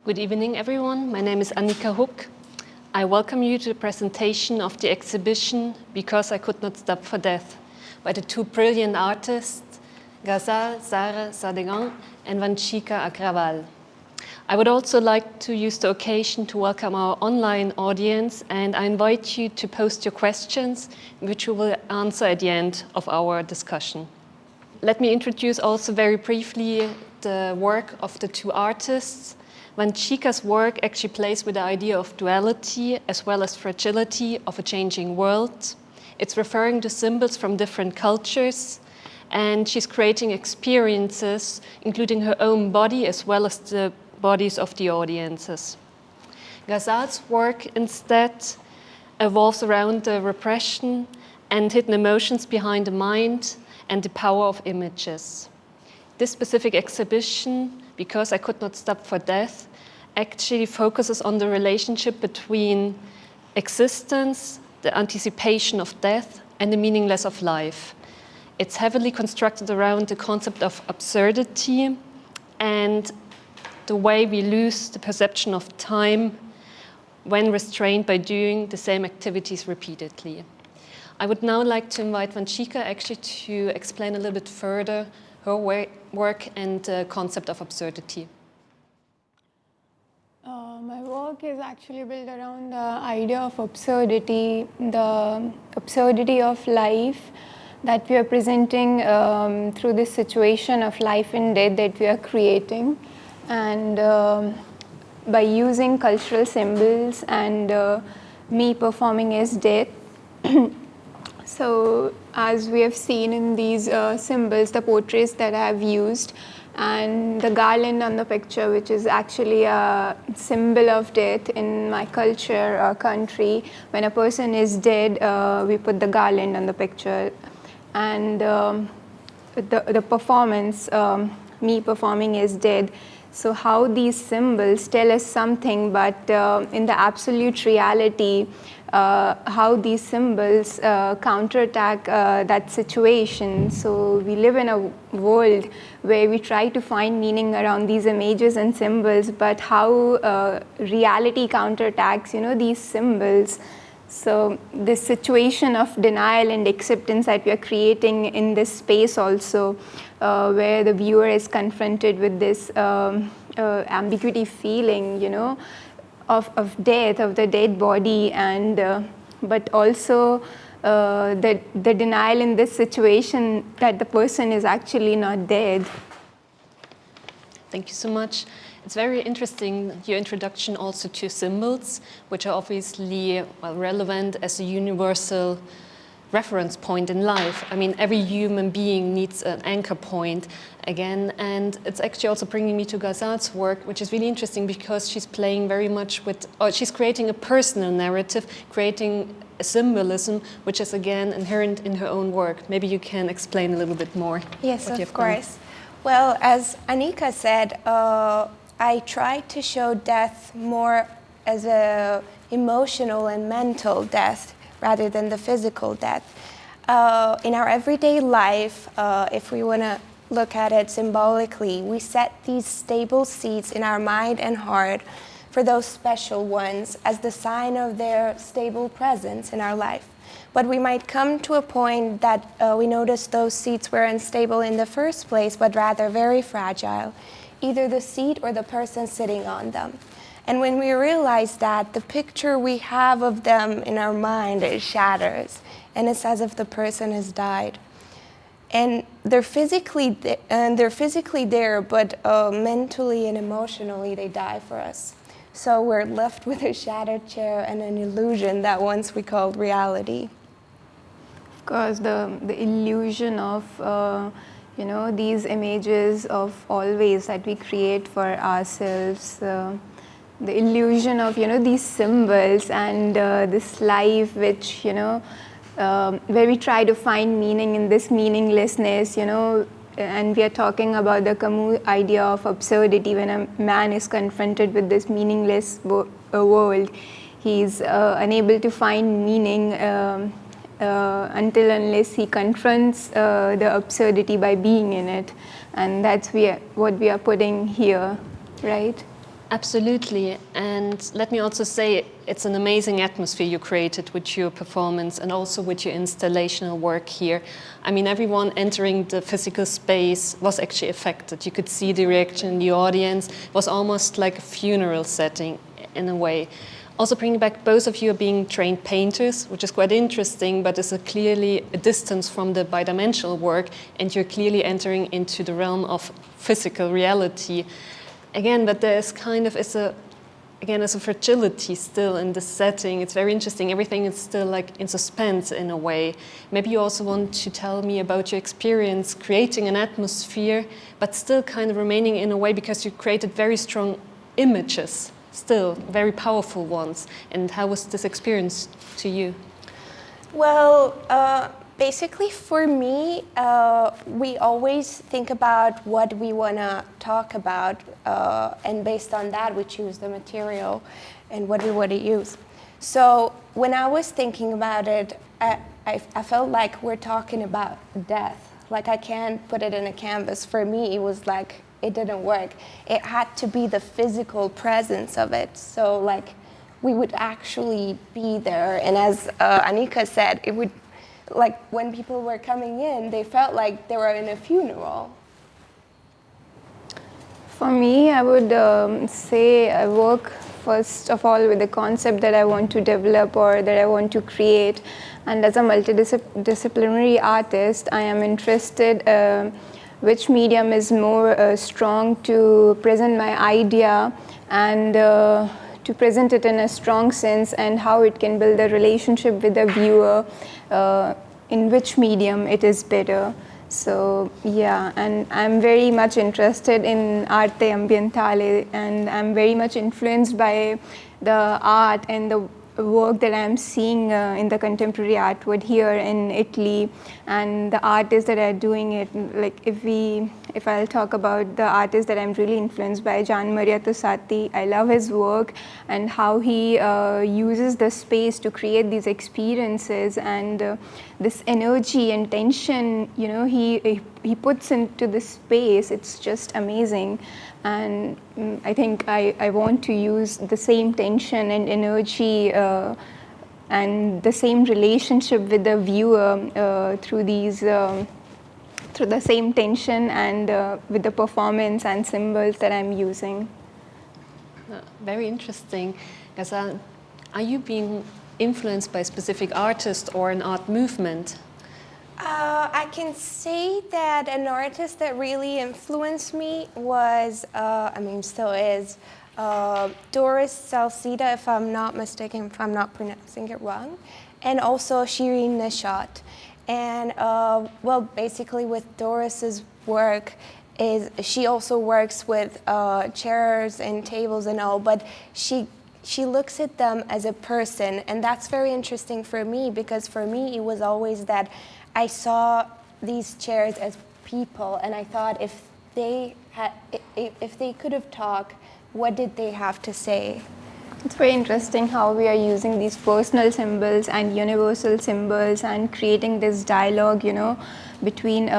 Good evening, everyone. My name is Annika Huck. I welcome you to the presentation of the exhibition Because I Could Not Stop for Death by the two brilliant artists, Ghazal Zahra Sadegan and Vanchika Agrawal. I would also like to use the occasion to welcome our online audience, and I invite you to post your questions, which we will answer at the end of our discussion. Let me introduce also very briefly the work of the two artists. Vanchika's work actually plays with the idea of duality as well as fragility of a changing world. It's referring to symbols from different cultures, and she's creating experiences, including her own body as well as the bodies of the audiences. Ghazal's work instead evolves around the repression and hidden emotions behind the mind and the power of images. This specific exhibition, Because I Could Not Stop for Death, actually focuses on the relationship between existence, the anticipation of death, and the meaningless of life. It's heavily constructed around the concept of absurdity and the way we lose the perception of time when restrained by doing the same activities repeatedly. I would now like to invite Vanchika actually to explain a little bit further her work and the concept of absurdity. My work is actually built around the idea of absurdity, the absurdity of life that we are presenting through this situation of life and death that we are creating. And by using cultural symbols and me performing as death. So as we have seen in these symbols, the portraits that I have used, and the garland on the picture, which is actually a symbol of death in my culture or country. When a person is dead, we put the garland on the picture. And the performance, me performing as dead. So how these symbols tell us something, but in the absolute reality, how these symbols counterattack that situation. So we live in a world where we try to find meaning around these images and symbols, but how reality counterattacks, these symbols. So this situation of denial and acceptance that we are creating in this space also, where the viewer is confronted with this ambiguity feeling, of death, of the dead body, and but also the denial in this situation that the person is actually not dead. Thank you so much. It's very interesting, your introduction also to symbols, which are obviously relevant as a universal reference point in life. I mean, every human being needs an anchor point again, and it's actually also bringing me to Ghazal's work, which is really interesting because she's playing very much with, or she's creating a personal narrative, creating a symbolism, which is again inherent in her own work. Maybe you can explain a little bit more. Yes, of course. Well, as Annika said, I tried to show death more as a emotional and mental death rather than the physical death. In our everyday life, if we want to look at it symbolically, we set these stable seats in our mind and heart for those special ones as the sign of their stable presence in our life. But we might come to a point that we notice those seats were unstable in the first place, but rather very fragile, either the seat or the person sitting on them. And when we realize that, the picture we have of them in our mind, it shatters, and it's as if the person has died. And they're physically there, but mentally and emotionally they die for us. So we're left with a shattered chair and an illusion that once we called reality. Of course, the illusion of these images of always that we create for ourselves, the illusion of these symbols and this life which where we try to find meaning in this meaninglessness, and we are talking about the Camus idea of absurdity. When a man is confronted with this meaningless world, he's unable to find meaning unless he confronts the absurdity by being in it. And that's what we are putting here, right? Absolutely. And let me also say it's an amazing atmosphere you created with your performance and also with your installational work here. I mean, everyone entering the physical space was actually affected. You could see the reaction in the audience. It was almost like a funeral setting in a way. Also bringing back both of you are being trained painters, which is quite interesting, but it's clearly a distance from the bidimensional work, and you're clearly entering into the realm of physical reality. Again, but there's kind of, it's a fragility still in the setting. It's very interesting. Everything is still like in suspense in a way. Maybe you also want to tell me about your experience creating an atmosphere, but still kind of remaining in a way because you created very strong images, still very powerful ones. And how was this experience to you? Well, basically for me, we always think about what we want to talk about, and based on that we choose the material and what we want to use. So when I was thinking about it, I felt like we're talking about death. Like I can't put it in a canvas. For me, it was like, it didn't work. It had to be the physical presence of it. So like we would actually be there. And as Annika said, it would, like when people were coming in, they felt like they were in a funeral. For me, I would say I work first of all with the concept that I want to develop or that I want to create. And as a multidisciplinary artist, I am interested which medium is more strong to present my idea and to present it in a strong sense, and how it can build a relationship with the viewer, in which medium it is better. So yeah, and I'm very much interested in arte ambientale, and I'm very much influenced by the art and the work that I'm seeing in the contemporary art world here in Italy, and the artists that are doing it. Like if I'll talk about the artist that I'm really influenced by, Gian Maria Tossati. I love his work and how he uses the space to create these experiences, and this energy and tension, you know, he puts into the space. It's just amazing. And I think I want to use the same tension and energy and the same relationship with the viewer through these, through the same tension and with the performance and symbols that I'm using. Very interesting. Ghazal, are you being influenced by a specific artist or an art movement? I can say that an artist that really influenced me was, still is, Doris Salcida, if I'm not mistaken, if I'm not pronouncing it wrong, and also Shirin Neshat. And basically with Doris's work, she also works with chairs and tables and all, but she looks at them as a person, and that's very interesting for me, because for me it was always that I saw these chairs as people, and I thought if they could have talked, what did they have to say? It's very interesting how we are using these personal symbols and universal symbols and creating this dialogue, you know, between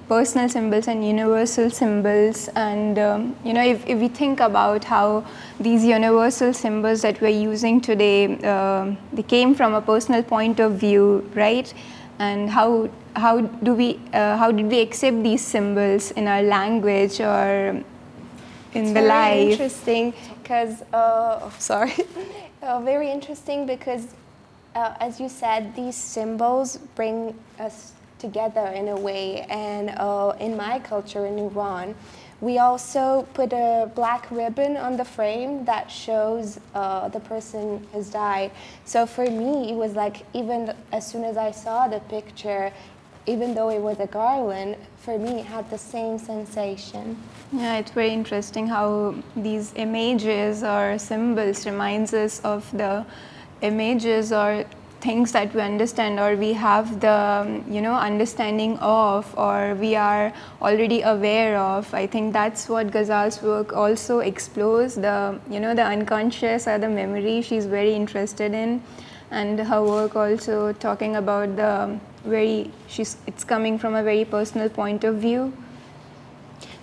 personal symbols and universal symbols. And if we think about how these universal symbols that we're using today, they came from a personal point of view, right? And how did we accept these symbols in our language or in the life? Very interesting, because very interesting because, as you said, these symbols bring us together in a way. And in my culture in Iran, we also put a black ribbon on the frame that shows the person has died. So for me, it was like, even as soon as I saw the picture, even though it was a garland, for me it had the same sensation. Yeah, it's very interesting how these images or symbols reminds us of the images or things that we understand, or we have the understanding of, or we are already aware of. I think that's what Ghazal's work also explores, the the unconscious or the memory she's very interested in, and her work also talking about it's coming from a very personal point of view.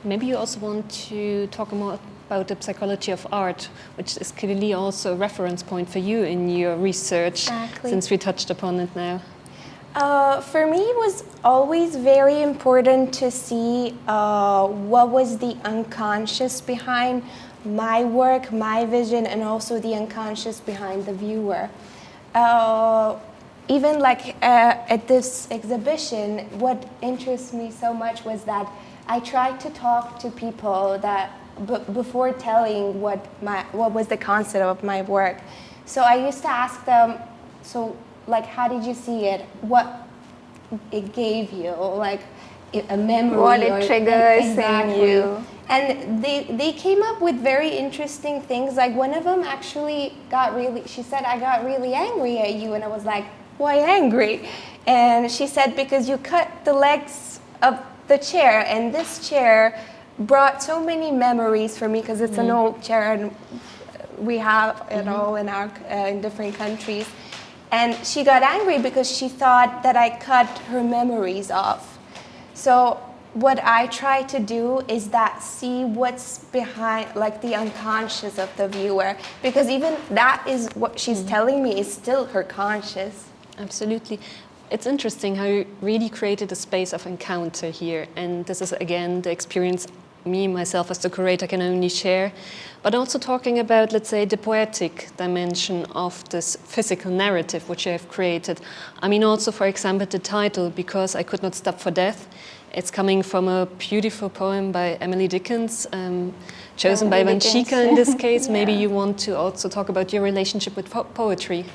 Maybe you also want to talk more about the psychology of art, which is clearly also a reference point for you in your research, Exactly. since we touched upon it now. For me, it was always very important to see what was the unconscious behind my work, my vision, and also the unconscious behind the viewer. Even like at this exhibition, what interests me so much was that I tried to talk to people that before telling what was the concept of my work. So I used to ask them, so like, how did you see it? What it gave you, like a memory? What it triggers exactly. in you. And they came up with very interesting things. Like one of them actually she said, I got really angry at you. And I was like, why angry? And she said, because you cut the legs of the chair, and this chair brought so many memories for me, because it's an old chair and we have it all in our in different countries. And she got angry because she thought that I cut her memories off. So what I try to do is that see what's behind, like the unconscious of the viewer, because even that is what she's telling me is still her conscious. Absolutely. It's interesting how you really created a space of encounter here. And this is, again, the experience me, myself, as the curator can only share. But also talking about, let's say, the poetic dimension of this physical narrative which you have created. I mean, also, for example, the title, Because I Could Not Stop for Death. It's coming from a beautiful poem by Emily Dickinson, chosen by Vanchika in this case. Yeah. Maybe you want to also talk about your relationship with poetry.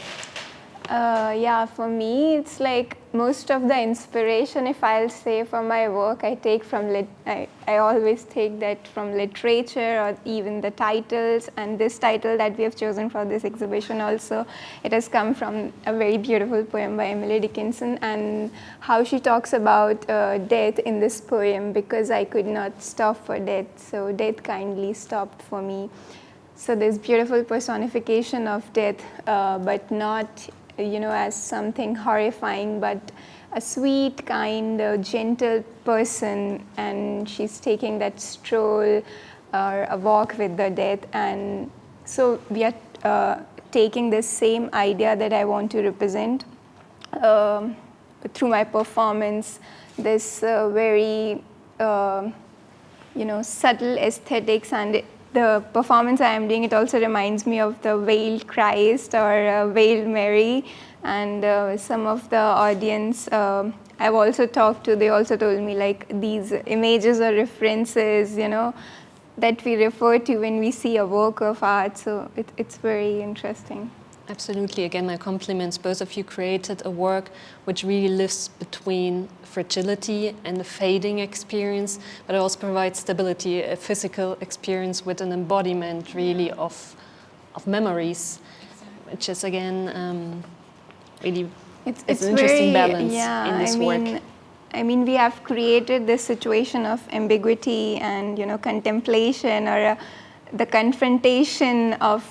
Yeah, for me, it's like most of the inspiration, if I'll say, for my work, I take from I always take that from literature, or even the titles. And this title that we have chosen for this exhibition also, it has come from a very beautiful poem by Emily Dickinson, and how she talks about death in this poem. Because I could not stop for death, so death kindly stopped for me. So this beautiful personification of death, but not as something horrifying, but a sweet, kind, gentle person, and she's taking that stroll or a walk with the death. And so we are taking this same idea that I want to represent through my performance, this very subtle aesthetics. And the performance I am doing, it also reminds me of the Veiled Christ or Veiled Mary. And some of the audience I've also talked to, they also told me like these images or references, that we refer to when we see a work of art. So it's very interesting. Absolutely. Again, my compliments. Both of you created a work which really lives between fragility and the fading experience, but it also provides stability, a physical experience with an embodiment really of memories, which is again really it's an interesting balance in this work. I mean, we have created this situation of ambiguity and contemplation, or the confrontation of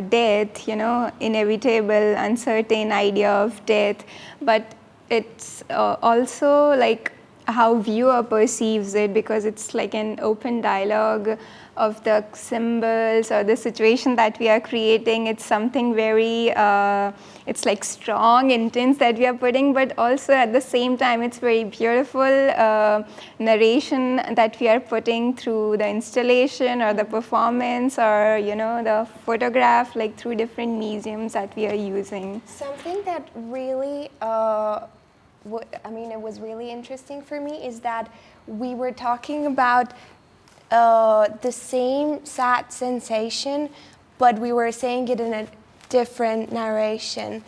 death, inevitable, uncertain idea of death. But it's also like how viewer perceives it, because it's like an open dialogue of the symbols or the situation that we are creating. It's something very, it's like strong, intense that we are putting, but also at the same time, it's very beautiful narration that we are putting through the installation or the performance, or, the photograph, like through different mediums that we are using. Something that really, it was really interesting for me is that we were talking about the same sad sensation, but we were saying it in a different narration.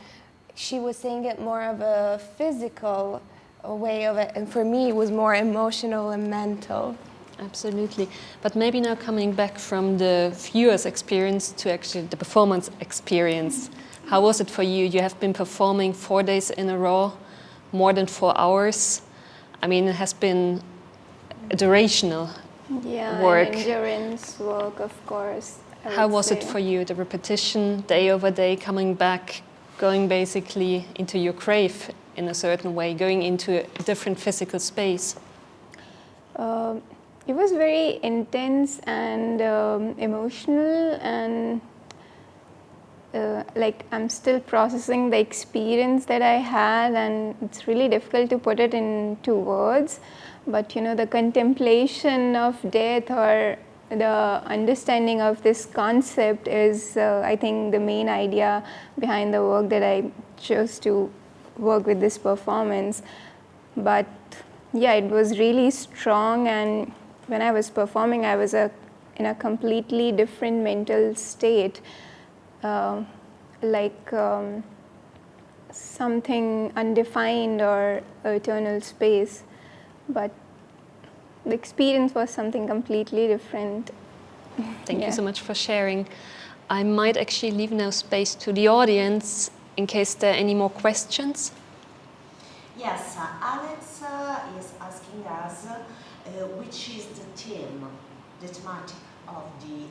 She was saying it more of a physical way of it, and for me it was more emotional and mental. Absolutely. But maybe now coming back from the viewer's experience to actually the performance experience, how was it for you? You have been performing 4 days in a row, more than 4 hours. I mean, it has been a durational work. Endurance work, of course. How was it for you, the repetition, day over day, coming back, going basically into your grave in a certain way, going into a different physical space? it was very intense and emotional, and like I'm still processing the experience that I had, and it's really difficult to put it into words. But the contemplation of death, or the understanding of this concept, is I think the main idea behind the work that I chose to work with this performance. But yeah, it was really strong, and when I was performing, I was in a completely different mental state, like something undefined or eternal space. But the experience was something completely different. Thank Yeah. you so much for sharing. I might actually leave now space to the audience in case there are any more questions. Yes, Alex is asking us which is the theme, the thematic of the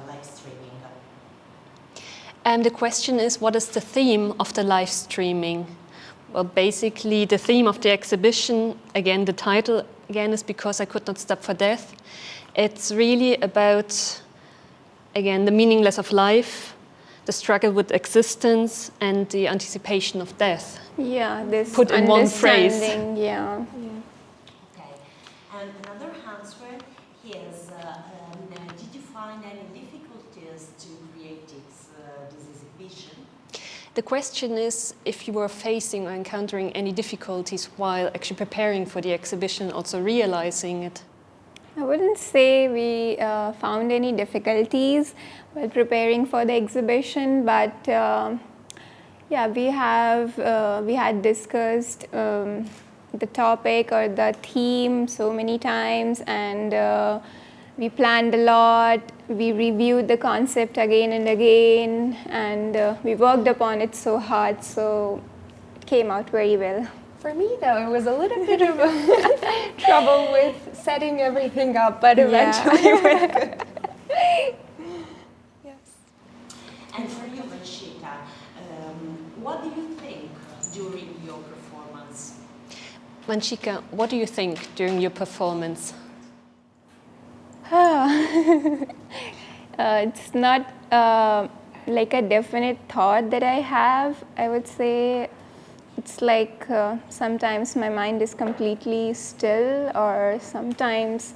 live streaming. And the question is, what is the theme of the live streaming? Well, basically, the theme of the exhibition, again, the title, again, is Because I Could Not Stop for Death. It's really about, again, the meaningless of life, the struggle with existence, and the anticipation of death. Yeah, this Put in one phrase. understanding, yeah. Okay, and another answer is, did you find any difficulties to create this exhibition? The question is if you were facing or encountering any difficulties while actually preparing for the exhibition, also realizing it. I wouldn't say we found any difficulties while preparing for the exhibition, but yeah, we had discussed the topic or the theme so many times, and we planned a lot. We reviewed the concept again and again, and we worked upon it so hard, so it came out very well. For me, though, it was a little bit of trouble with setting everything up, but eventually it went good. Yes. And for you, Vanshika, what do you think during your performance? Vanshika, what do you think during your performance? It's not like a definite thought that I have. I would say it's like sometimes my mind is completely still, or sometimes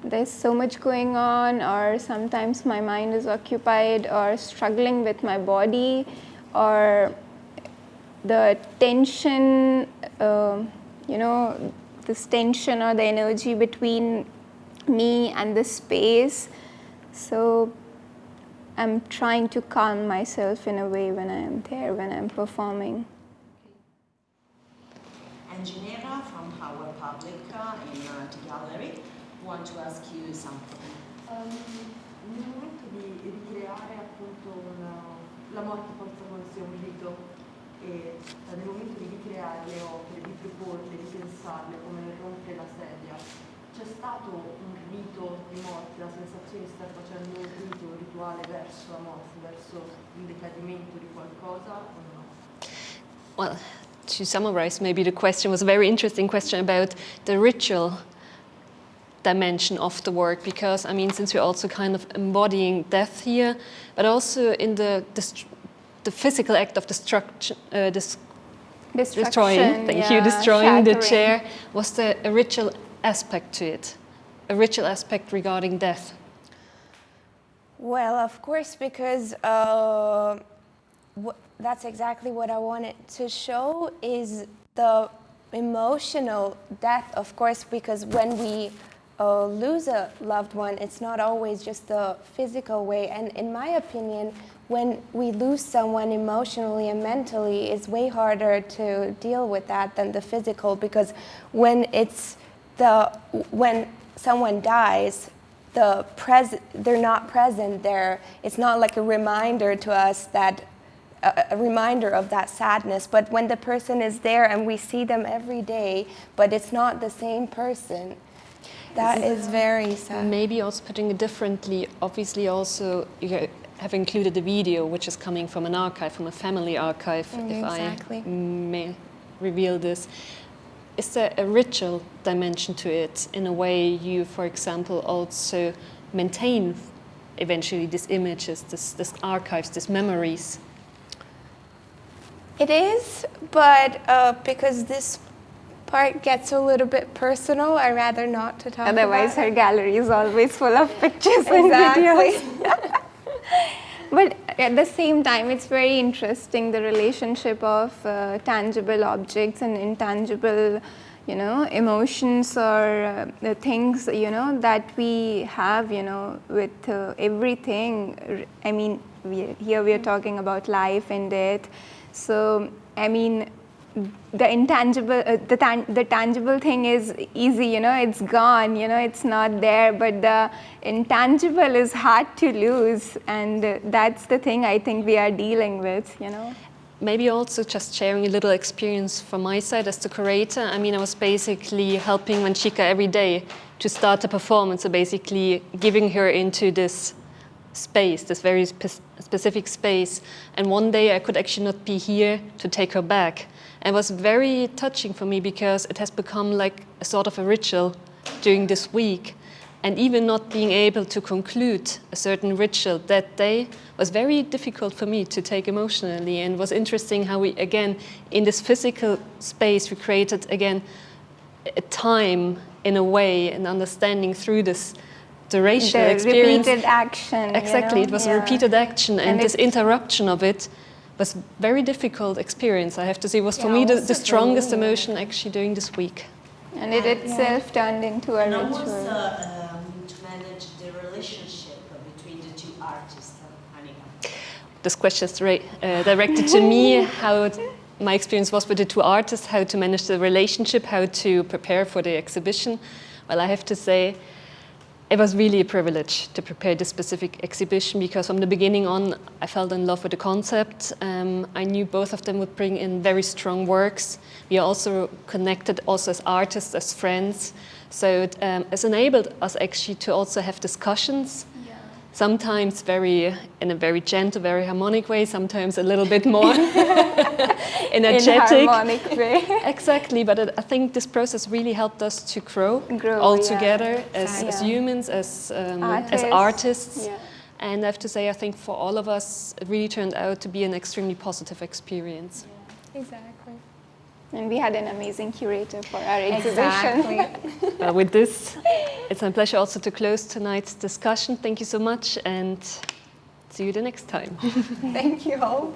there's so much going on, or sometimes my mind is occupied or struggling with my body, or the tension, this tension or the energy between me and the space. So I'm trying to calm myself in a way when I'm there, when I'm performing. And Ginevra from our public in the gallery want to ask you something. Nel momento di ricreare appunto la morte porta con sé un rito, e nel momento di ricreare le opere, di proporle, di pensarle come nel rompere la sedia, c'è stato un rito di morte, la sensazione di star facendo un rito, un rituale verso la morte, verso il decadimento di qualcosa o no? Well, to summarize, maybe the question was a very interesting question about the ritual dimension of the work, because I mean, since we're also kind of embodying death here, but also in the physical act of destroying, destroying the chair, was there a ritual aspect to it, a ritual aspect regarding death? Well, of course, because that's exactly what I wanted to show, is the emotional death, of course, because when we lose a loved one, it's not always just the physical way. And in my opinion, when we lose someone emotionally and mentally, it's way harder to deal with that than the physical, because when someone dies, they're not present there. It's not like a reminder to us that a reminder of that sadness. But when the person is there and we see them every day, but it's not the same person, that is very sad. Maybe also putting it differently, obviously also you have included a video which is coming from an archive, from a family archive, if Exactly. I may reveal this. is there a ritual dimension to it in a way you, for example, also maintain eventually these images, this archives, these memories? It is, but because this part gets a little bit personal, I'd rather not to talk Otherwise, about her it. gallery is always full of pictures and videos. But at the same time, it's very interesting, the relationship of tangible objects and intangible, emotions or the things, that we have, with everything. I mean, here we are talking about life and death. So, I mean, the intangible, the tangible thing is easy, it's gone, it's not there, but the intangible is hard to lose, and that's the thing I think we are dealing with, Maybe also just sharing a little experience from my side as the curator. I mean, I was basically helping Vanchika every day to start a performance, so basically giving her into this space, this very specific space. And one day I could actually not be here to take her back. And it was very touching for me because it has become like a sort of a ritual during this week. And even not being able to conclude a certain ritual that day was very difficult for me to take emotionally. And it was interesting how we, again, in this physical space, we created, again, a time in a way, an understanding through this durational experience. Repeated action. Exactly, it was a repeated action, and this interruption of it was very difficult experience. I have to say, was for me the strongest emotion actually during this week. And it itself turned into a And ritual. almost to manage the relationship between the two artists, Annika. This question is directed to me, how my experience was with the two artists, how to manage the relationship, how to prepare for the exhibition. Well, I have to say, it was really a privilege to prepare this specific exhibition because from the beginning on, I fell in love with the concept. I knew both of them would bring in very strong works. We are also connected also as artists, as friends. So it has enabled us actually to also have discussions. Sometimes in a very gentle, very harmonic way, sometimes a little bit more energetic. In harmonic way. Exactly, but I think this process really helped us to grow all together as humans, as artists. Yeah. And I have to say, I think for all of us, it really turned out to be an extremely positive experience. Exactly. And we had an amazing curator for our exhibition. With this, it's my pleasure also to close tonight's discussion. Thank you so much, and see you the next time. Thank you all.